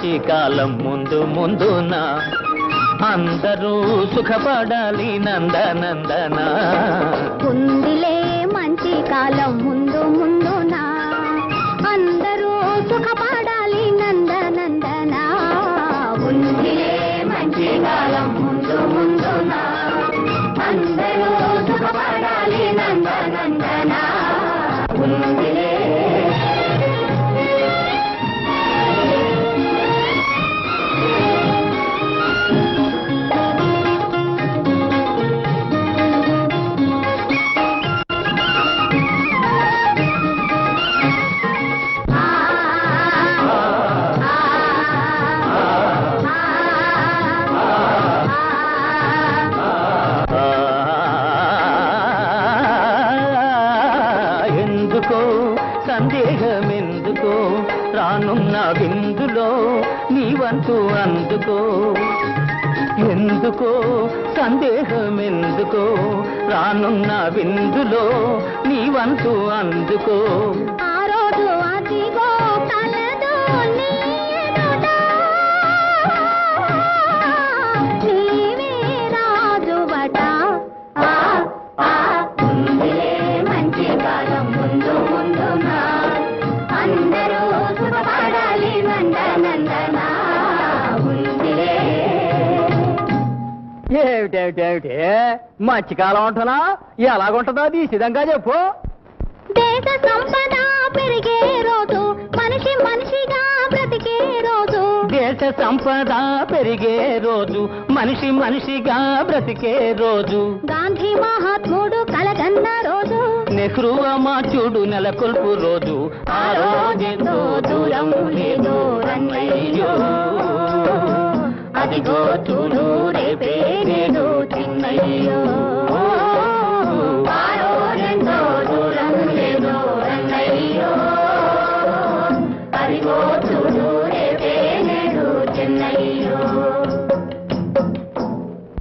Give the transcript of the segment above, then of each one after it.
మంచి కాలం ముందు ముందున అందరూ సుఖపడాలి నందనందన ఉందిలే మంచి కాలం ముందు ముందున అందరూ సుఖపడాలి నందనందన ఉందిలే మంచి కాలం ముందు ముందున అందరూ సుఖపడాలి నందనందన ఉందిలే సందేహమెందుకో రానున్న విందులో నీవంతు అందుకో ఎందుకో సందేహమెందుకో రానున్న విందులో నీవంతు అందుకో ఆ రోజు అదిగో కలదు నీవే రాజువట మంచి కాలం ముందు ముందున అందరూ సుఖపడాలి నందనందన ఉందిలే. ఏమిటేమిటేమిటి మంచి కాలం ఉంటున్నా ఎలాగుంటుందో తీసిదంగా చెప్పు. దేశ సంపద పెరిగే రోజు మనిషి మనిషిగా బ్రతికే రోజు దేశ సంపద పెరిగే రోజు మనిషి మనిషిగా బ్రతికే రోజు గాంధీ మహాత్ముడు కలగన్న రోజు నెహ్రూ అమాత్యుడు నెలకొల్పు రోజు ఆ రోజెంతో దూరం లేదో రన్నయ్యో అదిగో చూడు రేపే నేడు చిన్నయ్యో ఆ రోజెంతో దూరం లేదో రన్నయ్యో అదిగో చూడు రేపే నేడు చిన్నయ్యో.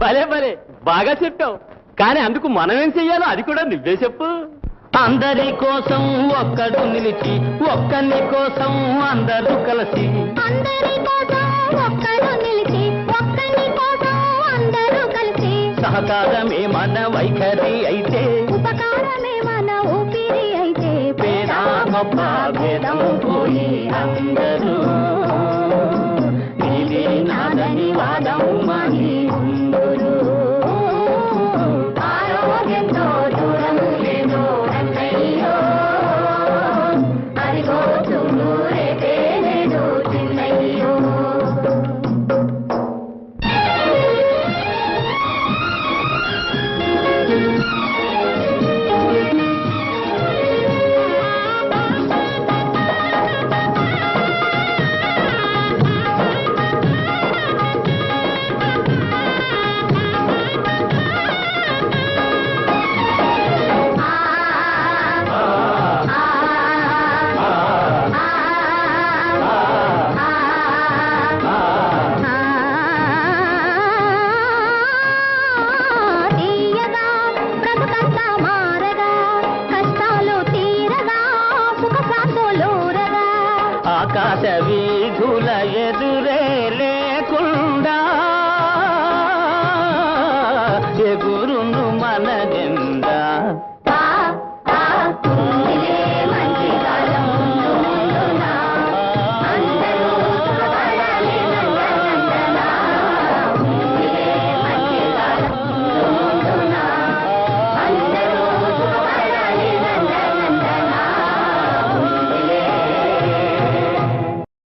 భలే భలే బాగా చెప్పావు. కానీ అందుకు మనమేం చెయ్యాలో అది కూడా నువ్వే చెప్పు. అందరి కోసం ఒక్కడు నిలిచి ఒక్కని కోసం అందరూ కలిసి అందరి కోసం ఒక్కడు నిలిచి ఒక్కని కోసం అందరూ కలిసి సహకారమే మన వైఖరి అయితే ఉపకారమే మన ఊపిరి అయితే పేద గొప్ప భేదం పోయి అందరూ నీది నాదని వాదం మాని ఉందురు. ఆరోగ్యంతో దూరం లేదో రన్నయ్యో అదిగో చూడు రేపే నేడు చిన్నయ్యో. తీయగా బ్రతుకంతా మారగా కష్టాలు తీరగా సుఖ శాంతులూరగా ఆకాశ వీధుల ఎదురే లేకుండా ఎగురును మన